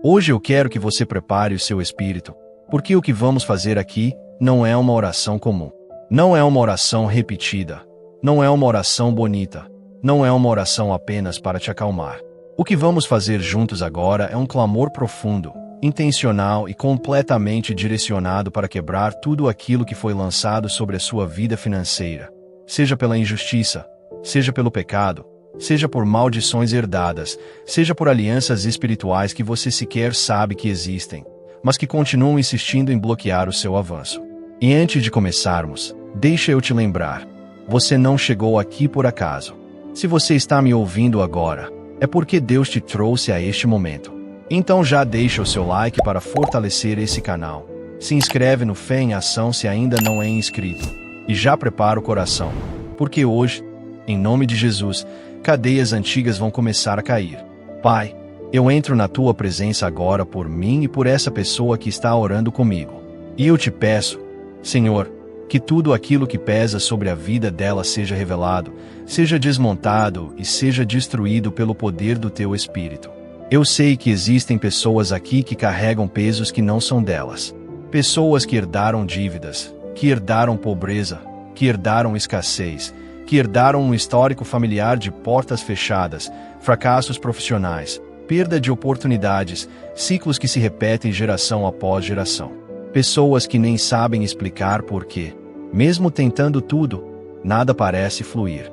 Hoje eu quero que você prepare o seu espírito, porque o que vamos fazer aqui não é uma oração comum. Não é uma oração repetida. Não é uma oração bonita. Não é uma oração apenas para te acalmar. O que vamos fazer juntos agora é um clamor profundo, intencional e completamente direcionado para quebrar tudo aquilo que foi lançado sobre a sua vida financeira, seja pela injustiça, seja pelo pecado, seja por maldições herdadas, seja por alianças espirituais que você sequer sabe que existem, mas que continuam insistindo em bloquear o seu avanço. E antes de começarmos, deixa eu te lembrar, você não chegou aqui por acaso. Se você está me ouvindo agora, é porque Deus te trouxe a este momento. Então já deixa o seu like para fortalecer esse canal. Se inscreve no Fé em Ação se ainda não é inscrito. E já prepara o coração, porque hoje, em nome de Jesus, cadeias antigas vão começar a cair. Pai, eu entro na tua presença agora por mim e por essa pessoa que está orando comigo. E eu te peço, Senhor, que tudo aquilo que pesa sobre a vida dela seja revelado, seja desmontado e seja destruído pelo poder do teu Espírito. Eu sei que existem pessoas aqui que carregam pesos que não são delas. Pessoas que herdaram dívidas, que herdaram pobreza, que herdaram escassez, que herdaram um histórico familiar de portas fechadas, fracassos profissionais, perda de oportunidades, ciclos que se repetem geração após geração. Pessoas que nem sabem explicar por quê, mesmo tentando tudo, nada parece fluir.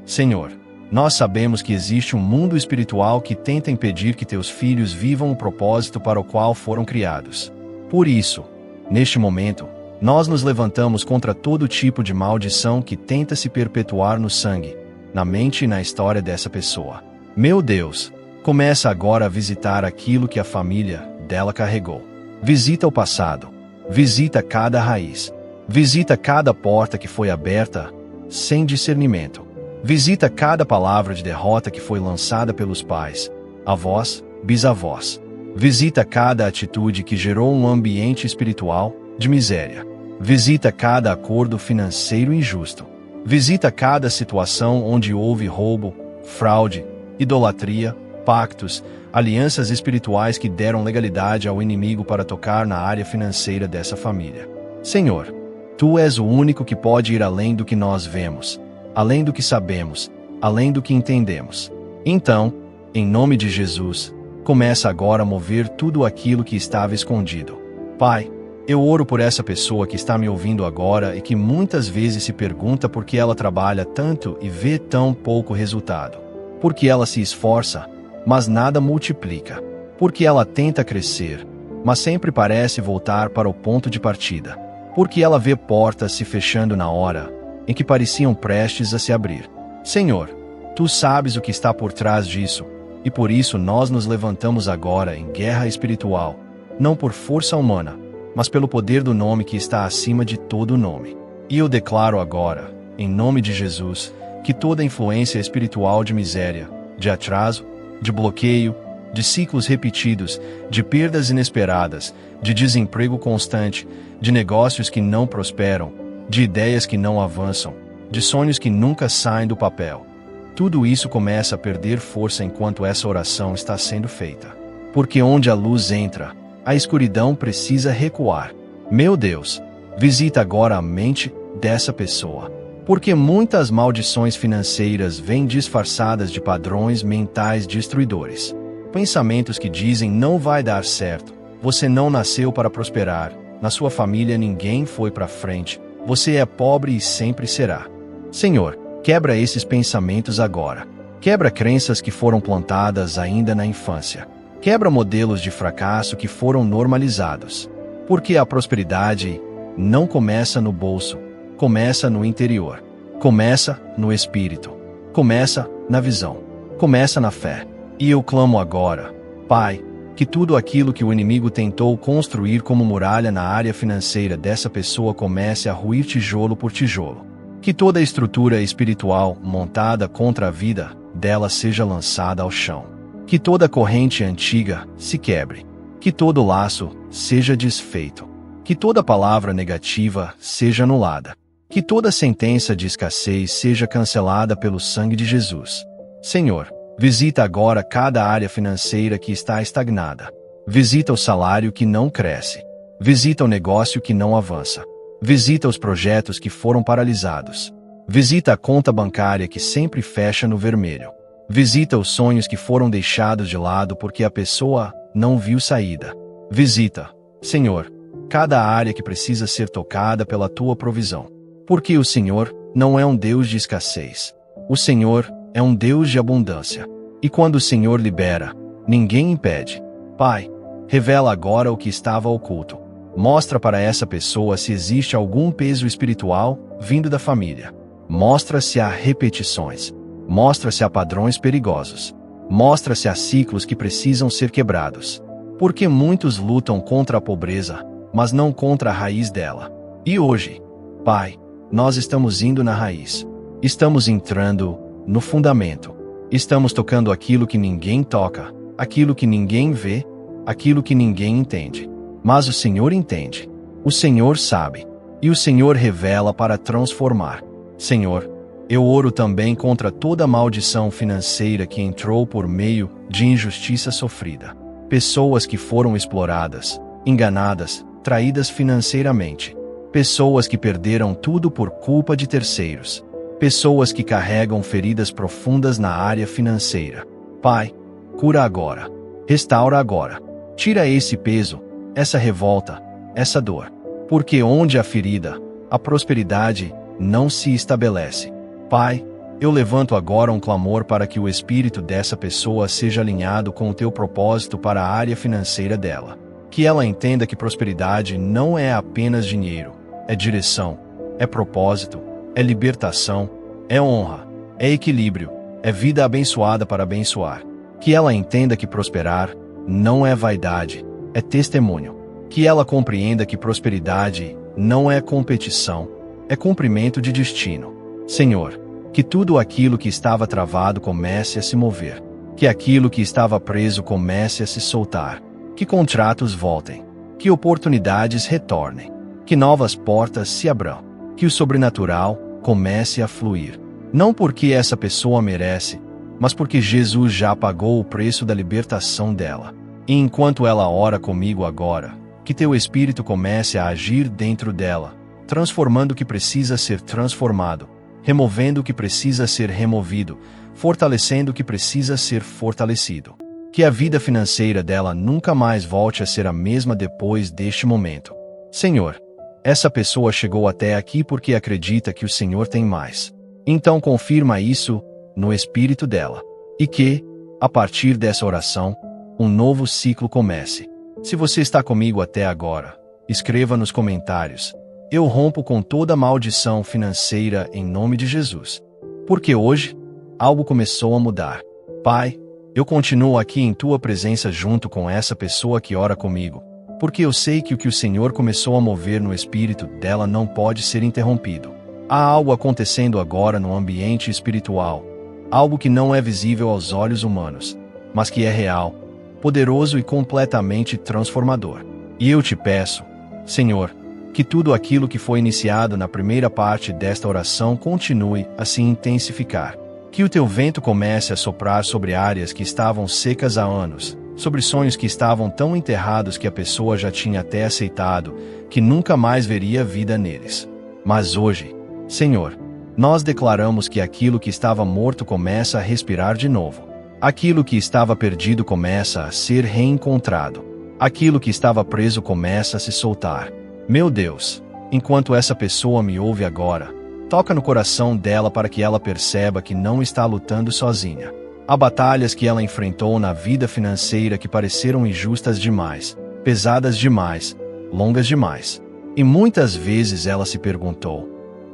Senhor, nós sabemos que existe um mundo espiritual que tenta impedir que teus filhos vivam o propósito para o qual foram criados. Por isso, neste momento, nós nos levantamos contra todo tipo de maldição que tenta se perpetuar no sangue, na mente e na história dessa pessoa. Meu Deus, começa agora a visitar aquilo que a família dela carregou. Visita o passado, visita cada raiz, visita cada porta que foi aberta sem discernimento. Visita cada palavra de derrota que foi lançada pelos pais, avós, bisavós. Visita cada atitude que gerou um ambiente espiritual de miséria. Visita cada acordo financeiro injusto. Visita cada situação onde houve roubo, fraude, idolatria, pactos, alianças espirituais que deram legalidade ao inimigo para tocar na área financeira dessa família. Senhor, Tu és o único que pode ir além do que nós vemos, além do que sabemos, além do que entendemos. Então, em nome de Jesus, começa agora a mover tudo aquilo que estava escondido. Pai, eu oro por essa pessoa que está me ouvindo agora e que muitas vezes se pergunta por que ela trabalha tanto e vê tão pouco resultado. Porque ela se esforça, mas nada multiplica. Porque ela tenta crescer, mas sempre parece voltar para o ponto de partida. Porque ela vê portas se fechando na hora em que pareciam prestes a se abrir. Senhor, Tu sabes o que está por trás disso, e por isso nós nos levantamos agora em guerra espiritual, não por força humana, mas pelo poder do nome que está acima de todo nome. E eu declaro agora, em nome de Jesus, que toda influência espiritual de miséria, de atraso, de bloqueio, de ciclos repetidos, de perdas inesperadas, de desemprego constante, de negócios que não prosperam, de ideias que não avançam, de sonhos que nunca saem do papel. Tudo isso começa a perder força enquanto essa oração está sendo feita. Porque onde a luz entra, a escuridão precisa recuar. Meu Deus, visita agora a mente dessa pessoa. Porque muitas maldições financeiras vêm disfarçadas de padrões mentais destruidores. Pensamentos que dizem não vai dar certo, você não nasceu para prosperar, na sua família ninguém foi para frente, você é pobre e sempre será. Senhor, quebra esses pensamentos agora. Quebra crenças que foram plantadas ainda na infância. Quebra modelos de fracasso que foram normalizados. Porque a prosperidade não começa no bolso, começa no interior. Começa no espírito. Começa na visão. Começa na fé. E eu clamo agora, Pai, que tudo aquilo que o inimigo tentou construir como muralha na área financeira dessa pessoa comece a ruir tijolo por tijolo. Que toda a estrutura espiritual montada contra a vida dela seja lançada ao chão. Que toda corrente antiga se quebre. Que todo laço seja desfeito. Que toda palavra negativa seja anulada. Que toda sentença de escassez seja cancelada pelo sangue de Jesus. Senhor, Visita agora cada área financeira que está estagnada. Visita o salário que não cresce. Visita o negócio que não avança. Visita os projetos que foram paralisados. Visita a conta bancária que sempre fecha no vermelho. Visita os sonhos que foram deixados de lado porque a pessoa não viu saída. Visita, Senhor, cada área que precisa ser tocada pela tua provisão. Porque o Senhor não é um Deus de escassez. O Senhor é um Deus de abundância. E quando o Senhor libera, ninguém impede. Pai, revela agora o que estava oculto. Mostra para essa pessoa se existe algum peso espiritual vindo da família. Mostra se há repetições. Mostra se há padrões perigosos. Mostra se há ciclos que precisam ser quebrados. Porque muitos lutam contra a pobreza, mas não contra a raiz dela. E hoje, Pai, nós estamos indo na raiz. Estamos entrando no fundamento. Estamos tocando aquilo que ninguém toca, aquilo que ninguém vê, aquilo que ninguém entende. Mas o Senhor entende. O Senhor sabe. E o Senhor revela para transformar. Senhor, eu oro também contra toda maldição financeira que entrou por meio de injustiça sofrida. Pessoas que foram exploradas, enganadas, traídas financeiramente. Pessoas que perderam tudo por culpa de terceiros. Pessoas que carregam feridas profundas na área financeira. Pai, cura agora. Restaura agora. Tira esse peso, essa revolta, essa dor. Porque onde há ferida, a prosperidade não se estabelece. Pai, eu levanto agora um clamor para que o espírito dessa pessoa seja alinhado com o teu propósito para a área financeira dela. Que ela entenda que prosperidade não é apenas dinheiro, é direção, é propósito, é libertação, é honra, é equilíbrio, é vida abençoada para abençoar. Que ela entenda que prosperar não é vaidade, é testemunho. Que ela compreenda que prosperidade não é competição, é cumprimento de destino. Senhor, que tudo aquilo que estava travado comece a se mover. Que aquilo que estava preso comece a se soltar. Que contratos voltem. Que oportunidades retornem. Que novas portas se abram. Que o sobrenatural comece a fluir. Não porque essa pessoa merece, mas porque Jesus já pagou o preço da libertação dela. E enquanto ela ora comigo agora, que teu Espírito comece a agir dentro dela, transformando o que precisa ser transformado, removendo o que precisa ser removido, fortalecendo o que precisa ser fortalecido. Que a vida financeira dela nunca mais volte a ser a mesma depois deste momento. Senhor, essa pessoa chegou até aqui porque acredita que o Senhor tem mais. Então confirma isso no espírito dela. E que, a partir dessa oração, um novo ciclo comece. Se você está comigo até agora, escreva nos comentários: eu rompo com toda maldição financeira em nome de Jesus. Porque hoje, algo começou a mudar. Pai, eu continuo aqui em tua presença junto com essa pessoa que ora comigo, porque eu sei que o que o Senhor começou a mover no espírito dela não pode ser interrompido. Há algo acontecendo agora no ambiente espiritual, algo que não é visível aos olhos humanos, mas que é real, poderoso e completamente transformador. E eu te peço, Senhor, que tudo aquilo que foi iniciado na primeira parte desta oração continue a se intensificar. Que o teu vento comece a soprar sobre áreas que estavam secas há anos, sobre sonhos que estavam tão enterrados que a pessoa já tinha até aceitado que nunca mais veria vida neles. Mas hoje, Senhor, nós declaramos que aquilo que estava morto começa a respirar de novo. Aquilo que estava perdido começa a ser reencontrado. Aquilo que estava preso começa a se soltar. Meu Deus, enquanto essa pessoa me ouve agora, toca no coração dela para que ela perceba que não está lutando sozinha. Há batalhas que ela enfrentou na vida financeira que pareceram injustas demais, pesadas demais, longas demais. E muitas vezes ela se perguntou: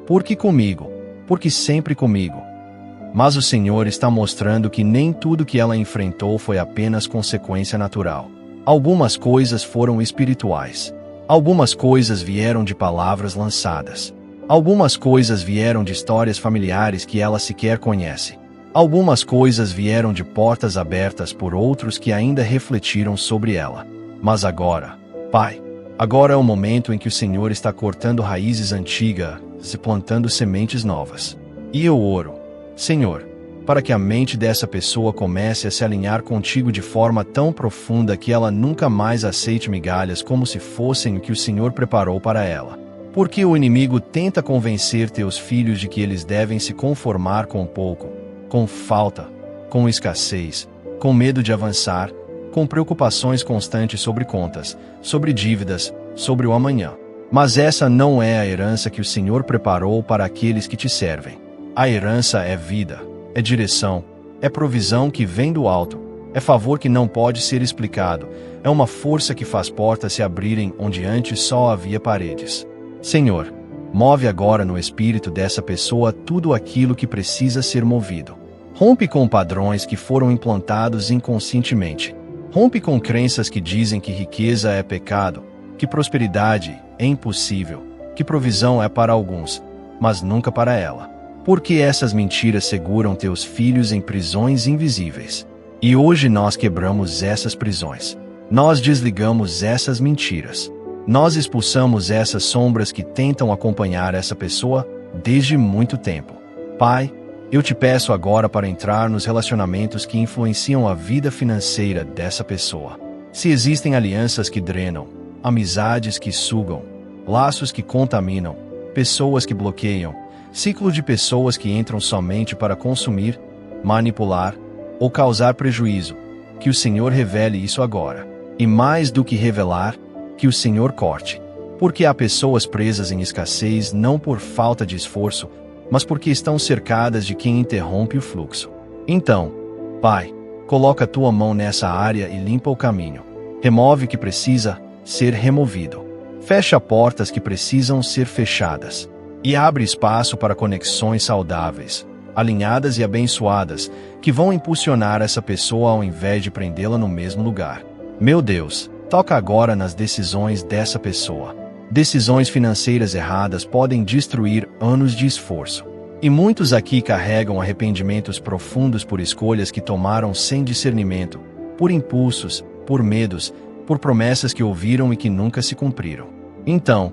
por que comigo? Por que sempre comigo? Mas o Senhor está mostrando que nem tudo que ela enfrentou foi apenas consequência natural. Algumas coisas foram espirituais. Algumas coisas vieram de palavras lançadas. Algumas coisas vieram de histórias familiares que ela sequer conhece. Algumas coisas vieram de portas abertas por outros que ainda refletiram sobre ela. Mas agora, Pai, agora é o momento em que o Senhor está cortando raízes antigas e plantando sementes novas. E eu oro, Senhor, para que a mente dessa pessoa comece a se alinhar contigo de forma tão profunda que ela nunca mais aceite migalhas como se fossem o que o Senhor preparou para ela. Porque o inimigo tenta convencer teus filhos de que eles devem se conformar com pouco, com falta, com escassez, com medo de avançar, com preocupações constantes sobre contas, sobre dívidas, sobre o amanhã. Mas essa não é a herança que o Senhor preparou para aqueles que te servem. A herança é vida, é direção, é provisão que vem do alto, é favor que não pode ser explicado, é uma força que faz portas se abrirem onde antes só havia paredes. Senhor, move agora no espírito dessa pessoa tudo aquilo que precisa ser movido. Rompe com padrões que foram implantados inconscientemente. Rompe com crenças que dizem que riqueza é pecado, que prosperidade é impossível, que provisão é para alguns, mas nunca para ela. Porque essas mentiras seguram teus filhos em prisões invisíveis. E hoje nós quebramos essas prisões. Nós desligamos essas mentiras. Nós expulsamos essas sombras que tentam acompanhar essa pessoa desde muito tempo. Pai, eu te peço agora para entrar nos relacionamentos que influenciam a vida financeira dessa pessoa. Se existem alianças que drenam, amizades que sugam, laços que contaminam, pessoas que bloqueiam, ciclo de pessoas que entram somente para consumir, manipular ou causar prejuízo, que o Senhor revele isso agora. E mais do que revelar, que o Senhor corte. Porque há pessoas presas em escassez não por falta de esforço, mas porque estão cercadas de quem interrompe o fluxo. Então, Pai, coloca a tua mão nessa área e limpa o caminho. Remove o que precisa ser removido. Fecha portas que precisam ser fechadas. E abre espaço para conexões saudáveis, alinhadas e abençoadas, que vão impulsionar essa pessoa ao invés de prendê-la no mesmo lugar. Meu Deus, toca agora nas decisões dessa pessoa. Decisões financeiras erradas podem destruir anos de esforço. E muitos aqui carregam arrependimentos profundos por escolhas que tomaram sem discernimento, por impulsos, por medos, por promessas que ouviram e que nunca se cumpriram. Então,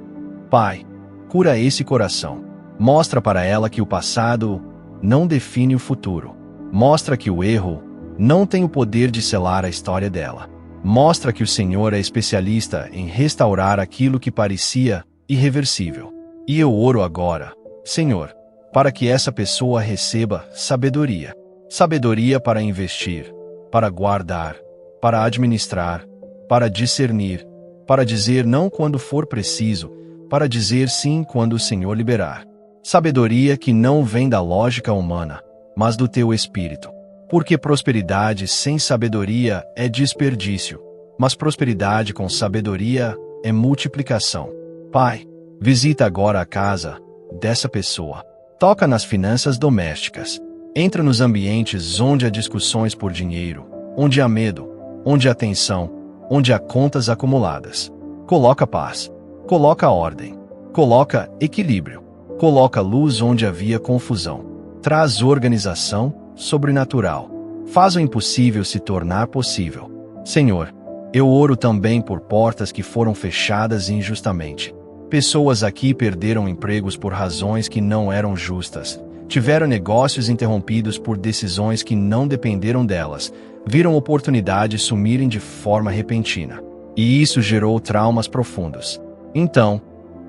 Pai, cura esse coração. Mostra para ela que o passado não define o futuro. Mostra que o erro não tem o poder de selar a história dela. Mostra que o Senhor é especialista em restaurar aquilo que parecia irreversível. E eu oro agora, Senhor, para que essa pessoa receba sabedoria. Sabedoria para investir, para guardar, para administrar, para discernir, para dizer não quando for preciso, para dizer sim quando o Senhor liberar. Sabedoria que não vem da lógica humana, mas do teu espírito. Porque prosperidade sem sabedoria é desperdício, mas prosperidade com sabedoria é multiplicação. Pai, visita agora a casa dessa pessoa. Toca nas finanças domésticas. Entra nos ambientes onde há discussões por dinheiro, onde há medo, onde há tensão, onde há contas acumuladas. Coloca paz, coloca ordem, coloca equilíbrio, coloca luz onde havia confusão. Traz organização sobrenatural. Faz o impossível se tornar possível. Senhor, eu oro também por portas que foram fechadas injustamente. Pessoas aqui perderam empregos por razões que não eram justas. Tiveram negócios interrompidos por decisões que não dependeram delas. Viram oportunidades sumirem de forma repentina. E isso gerou traumas profundos. Então,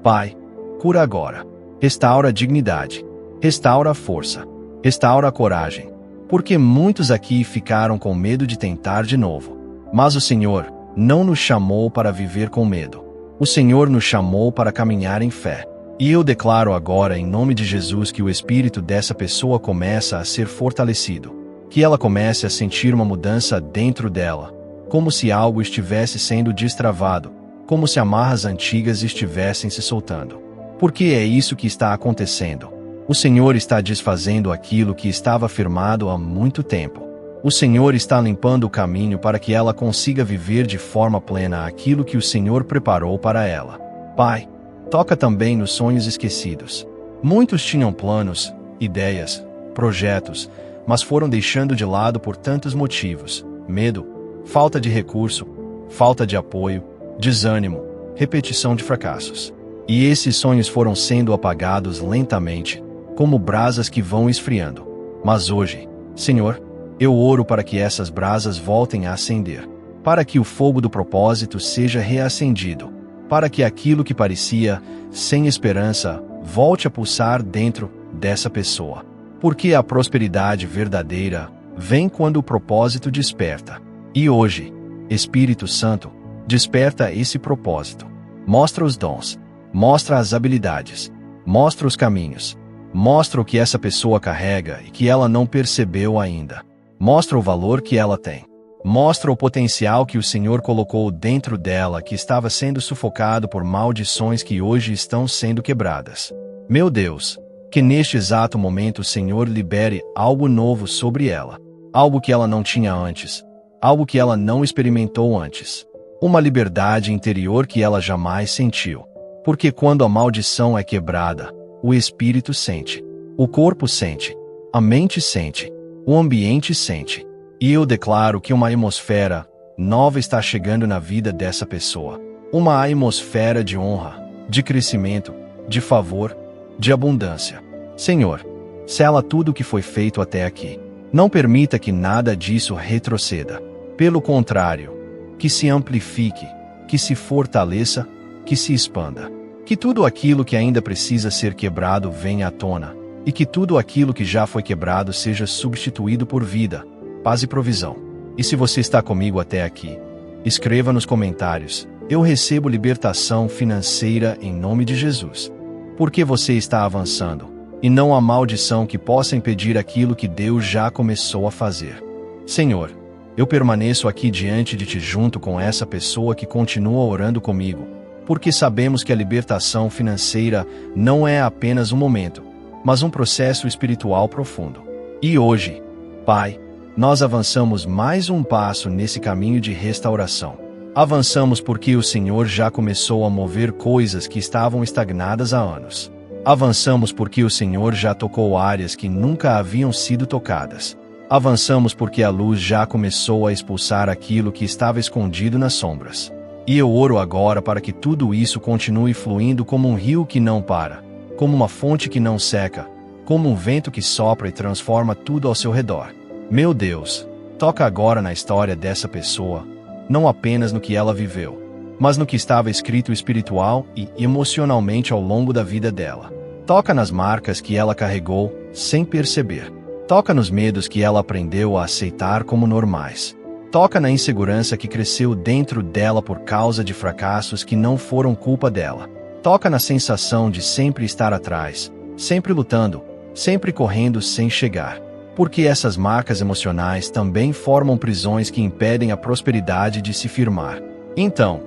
Pai, cura agora. Restaura a dignidade. Restaura a força. Restaura a coragem. Porque muitos aqui ficaram com medo de tentar de novo. Mas o Senhor não nos chamou para viver com medo. O Senhor nos chamou para caminhar em fé. E eu declaro agora em nome de Jesus que o espírito dessa pessoa começa a ser fortalecido. Que ela comece a sentir uma mudança dentro dela, como se algo estivesse sendo destravado, como se amarras antigas estivessem se soltando. Porque é isso que está acontecendo. O Senhor está desfazendo aquilo que estava firmado há muito tempo. O Senhor está limpando o caminho para que ela consiga viver de forma plena aquilo que o Senhor preparou para ela. Pai, toca também nos sonhos esquecidos. Muitos tinham planos, ideias, projetos, mas foram deixando de lado por tantos motivos: medo, falta de recurso, falta de apoio, desânimo, repetição de fracassos. E esses sonhos foram sendo apagados lentamente, como brasas que vão esfriando. Mas hoje, Senhor, eu oro para que essas brasas voltem a acender, para que o fogo do propósito seja reacendido, para que aquilo que parecia sem esperança volte a pulsar dentro dessa pessoa. Porque a prosperidade verdadeira vem quando o propósito desperta. E hoje, Espírito Santo, desperta esse propósito. Mostra os dons, mostra as habilidades, mostra os caminhos, mostra o que essa pessoa carrega e que ela não percebeu ainda. Mostra o valor que ela tem. Mostra o potencial que o Senhor colocou dentro dela, que estava sendo sufocado por maldições que hoje estão sendo quebradas. Meu Deus, que neste exato momento o Senhor libere algo novo sobre ela. Algo que ela não tinha antes. Algo que ela não experimentou antes. Uma liberdade interior que ela jamais sentiu. Porque quando a maldição é quebrada, o espírito sente, o corpo sente, a mente sente, o ambiente sente. E eu declaro que uma atmosfera nova está chegando na vida dessa pessoa. Uma atmosfera de honra, de crescimento, de favor, de abundância. Senhor, sela tudo o que foi feito até aqui. Não permita que nada disso retroceda. Pelo contrário, que se amplifique, que se fortaleça, que se expanda. Que tudo aquilo que ainda precisa ser quebrado venha à tona, e que tudo aquilo que já foi quebrado seja substituído por vida, paz e provisão. E se você está comigo até aqui, escreva nos comentários: eu recebo libertação financeira em nome de Jesus. Porque você está avançando, e não há maldição que possa impedir aquilo que Deus já começou a fazer. Senhor, eu permaneço aqui diante de Ti junto com essa pessoa que continua orando comigo, porque sabemos que a libertação financeira não é apenas um momento, mas um processo espiritual profundo. E hoje, Pai, nós avançamos mais um passo nesse caminho de restauração. Avançamos porque o Senhor já começou a mover coisas que estavam estagnadas há anos. Avançamos porque o Senhor já tocou áreas que nunca haviam sido tocadas. Avançamos porque a luz já começou a expulsar aquilo que estava escondido nas sombras. E eu oro agora para que tudo isso continue fluindo como um rio que não para, como uma fonte que não seca, como um vento que sopra e transforma tudo ao seu redor. Meu Deus, toca agora na história dessa pessoa, não apenas no que ela viveu, mas no que estava escrito espiritual e emocionalmente ao longo da vida dela. Toca nas marcas que ela carregou sem perceber. Toca nos medos que ela aprendeu a aceitar como normais. Toca na insegurança que cresceu dentro dela por causa de fracassos que não foram culpa dela. Toca na sensação de sempre estar atrás, sempre lutando, sempre correndo sem chegar. Porque essas marcas emocionais também formam prisões que impedem a prosperidade de se firmar. Então,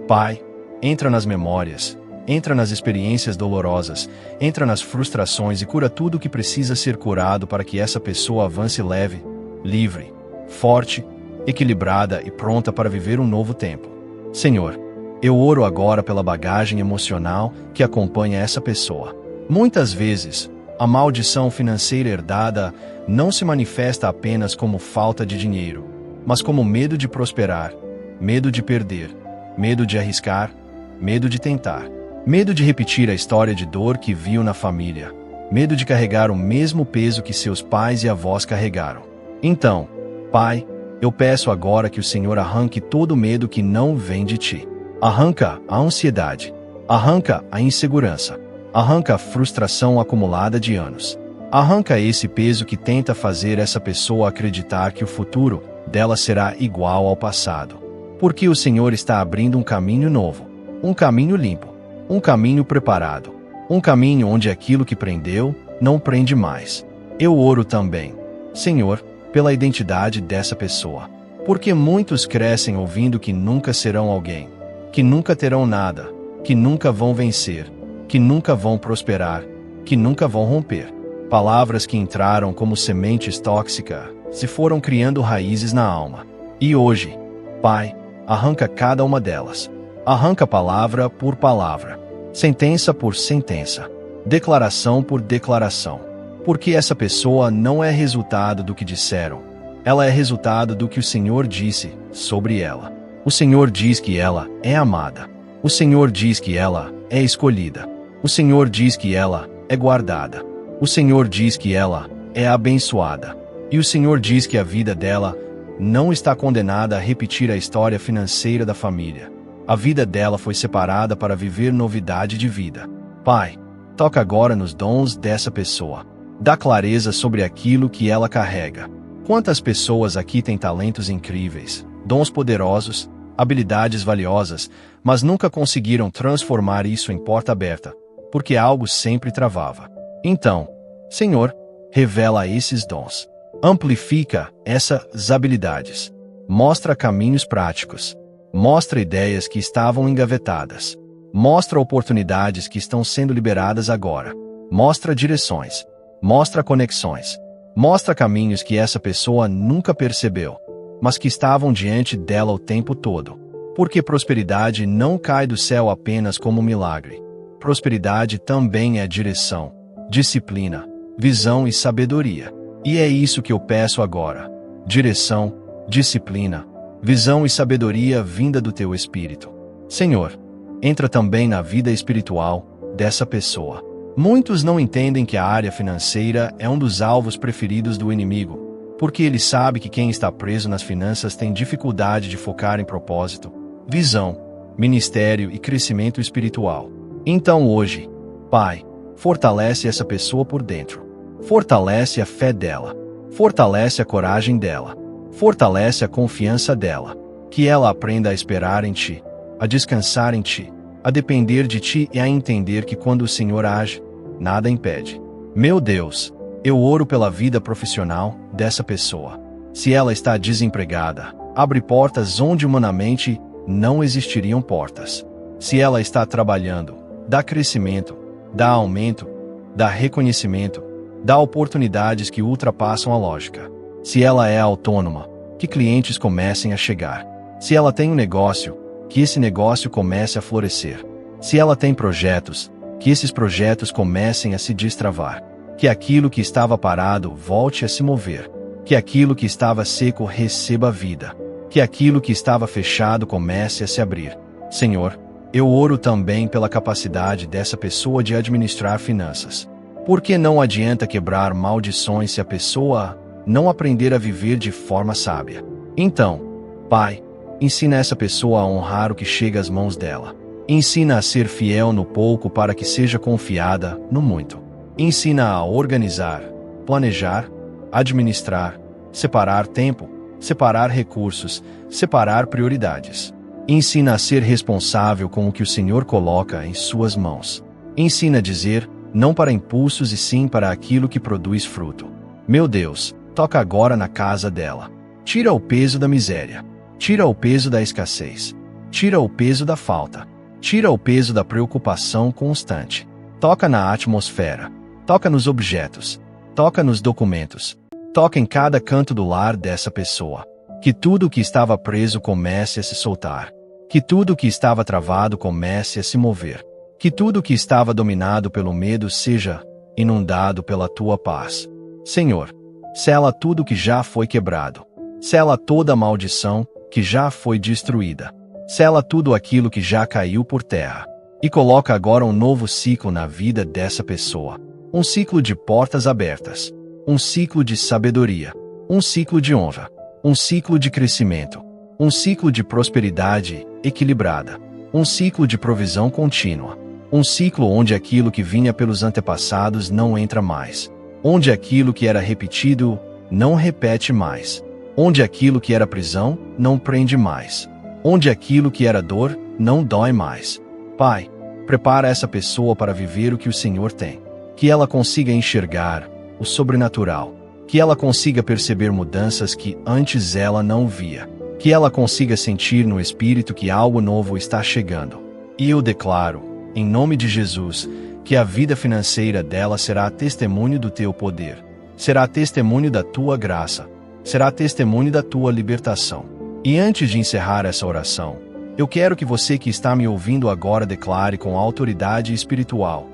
Pai, entra nas memórias, entra nas experiências dolorosas, entra nas frustrações e cura tudo o que precisa ser curado para que essa pessoa avance leve, livre, forte, equilibrada e pronta para viver um novo tempo. Senhor, eu oro agora pela bagagem emocional que acompanha essa pessoa. Muitas vezes, a maldição financeira herdada não se manifesta apenas como falta de dinheiro, mas como medo de prosperar, medo de perder, medo de arriscar, medo de tentar, medo de repetir a história de dor que viu na família, medo de carregar o mesmo peso que seus pais e avós carregaram. Então, Pai, eu peço agora que o Senhor arranque todo o medo que não vem de Ti. Arranca a ansiedade, arranca a insegurança, arranca a frustração acumulada de anos. Arranca esse peso que tenta fazer essa pessoa acreditar que o futuro dela será igual ao passado. Porque o Senhor está abrindo um caminho novo, um caminho limpo, um caminho preparado, um caminho onde aquilo que prendeu não prende mais. Eu oro também, Senhor, pela identidade dessa pessoa. Porque muitos crescem ouvindo que nunca serão alguém, que nunca terão nada, que nunca vão vencer, que nunca vão prosperar, que nunca vão romper. Palavras que entraram como sementes tóxicas se foram criando raízes na alma. E hoje, Pai, arranca cada uma delas. Arranca palavra por palavra, sentença por sentença, declaração por declaração. Porque essa pessoa não é resultado do que disseram. Ela é resultado do que o Senhor disse sobre ela. O Senhor diz que ela é amada. O Senhor diz que ela é escolhida. O Senhor diz que ela é guardada. O Senhor diz que ela é abençoada. E o Senhor diz que a vida dela não está condenada a repetir a história financeira da família. A vida dela foi separada para viver novidade de vida. Pai, toca agora nos dons dessa pessoa. Dá clareza sobre aquilo que ela carrega. Quantas pessoas aqui têm talentos incríveis, dons poderosos, habilidades valiosas, mas nunca conseguiram transformar isso em porta aberta, porque algo sempre travava. Então, Senhor, revela esses dons. Amplifica essas habilidades. Mostra caminhos práticos. Mostra ideias que estavam engavetadas. Mostra oportunidades que estão sendo liberadas agora. Mostra direções. Mostra conexões. Mostra caminhos que essa pessoa nunca percebeu, mas que estavam diante dela o tempo todo. Porque prosperidade não cai do céu apenas como um milagre. Prosperidade também é direção, disciplina, visão e sabedoria. E é isso que eu peço agora. Direção, disciplina, visão e sabedoria vinda do teu Espírito. Senhor, entra também na vida espiritual dessa pessoa. Muitos não entendem que a área financeira é um dos alvos preferidos do inimigo, porque ele sabe que quem está preso nas finanças tem dificuldade de focar em propósito, visão, ministério e crescimento espiritual. Então hoje, Pai, fortalece essa pessoa por dentro. Fortalece a fé dela. Fortalece a coragem dela. Fortalece a confiança dela. Que ela aprenda a esperar em Ti, a descansar em Ti, a depender de Ti e a entender que quando o Senhor age, nada impede. Meu Deus, eu oro pela vida profissional dessa pessoa. Se ela está desempregada, abre portas onde humanamente não existiriam portas. Se ela está trabalhando, dá crescimento, dá aumento, dá reconhecimento, dá oportunidades que ultrapassam a lógica. Se ela é autônoma, que clientes comecem a chegar. Se ela tem um negócio, que esse negócio comece a florescer. Se ela tem projetos, que esses projetos comecem a se destravar. Que aquilo que estava parado volte a se mover. Que aquilo que estava seco receba vida. Que aquilo que estava fechado comece a se abrir. Senhor, eu oro também pela capacidade dessa pessoa de administrar finanças. Porque não adianta quebrar maldições se a pessoa não aprender a viver de forma sábia. Então, Pai, ensina essa pessoa a honrar o que chega às mãos dela. Ensina a ser fiel no pouco para que seja confiada no muito. Ensina a organizar, planejar, administrar, separar tempo, separar recursos, separar prioridades. Ensina a ser responsável com o que o Senhor coloca em suas mãos. Ensina a dizer não para impulsos e sim para aquilo que produz fruto. Meu Deus, toca agora na casa dela. Tira o peso da miséria. Tira o peso da escassez. Tira o peso da falta. Tira o peso da preocupação constante. Toca na atmosfera. Toca nos objetos. Toca nos documentos. Toca em cada canto do lar dessa pessoa. Que tudo o que estava preso comece a se soltar. Que tudo o que estava travado comece a se mover. Que tudo o que estava dominado pelo medo seja inundado pela tua paz. Senhor, sela tudo que já foi quebrado. Sela toda a maldição que já foi destruída. Sela tudo aquilo que já caiu por terra. E coloca agora um novo ciclo na vida dessa pessoa. Um ciclo de portas abertas. Um ciclo de sabedoria. Um ciclo de honra. Um ciclo de crescimento. Um ciclo de prosperidade equilibrada. Um ciclo de provisão contínua. Um ciclo onde aquilo que vinha pelos antepassados não entra mais. Onde aquilo que era repetido não repete mais. Onde aquilo que era prisão não prende mais. Onde aquilo que era dor não dói mais. Pai, prepara essa pessoa para viver o que o Senhor tem. Que ela consiga enxergar o sobrenatural. Que ela consiga perceber mudanças que antes ela não via. Que ela consiga sentir no espírito que algo novo está chegando. E eu declaro, em nome de Jesus, que a vida financeira dela será testemunho do teu poder. Será testemunho da tua graça. Será testemunho da tua libertação. E antes de encerrar essa oração, eu quero que você que está me ouvindo agora declare com autoridade espiritual: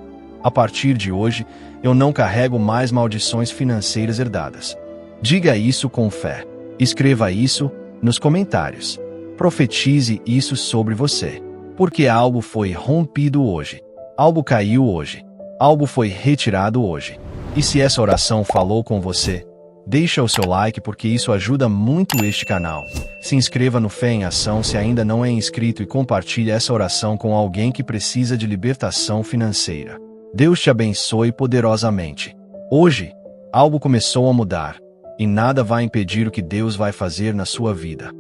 a partir de hoje, eu não carrego mais maldições financeiras herdadas. Diga isso com fé. Escreva isso nos comentários. Profetize isso sobre você. Porque algo foi rompido hoje. Algo caiu hoje. Algo foi retirado hoje. E se essa oração falou com você, Deixa o seu like porque isso ajuda muito este canal. Se inscreva no Fé em Ação se ainda não é inscrito e compartilhe essa oração com alguém que precisa de libertação financeira. Deus te abençoe poderosamente. Hoje, algo começou a mudar, e nada vai impedir o que Deus vai fazer na sua vida.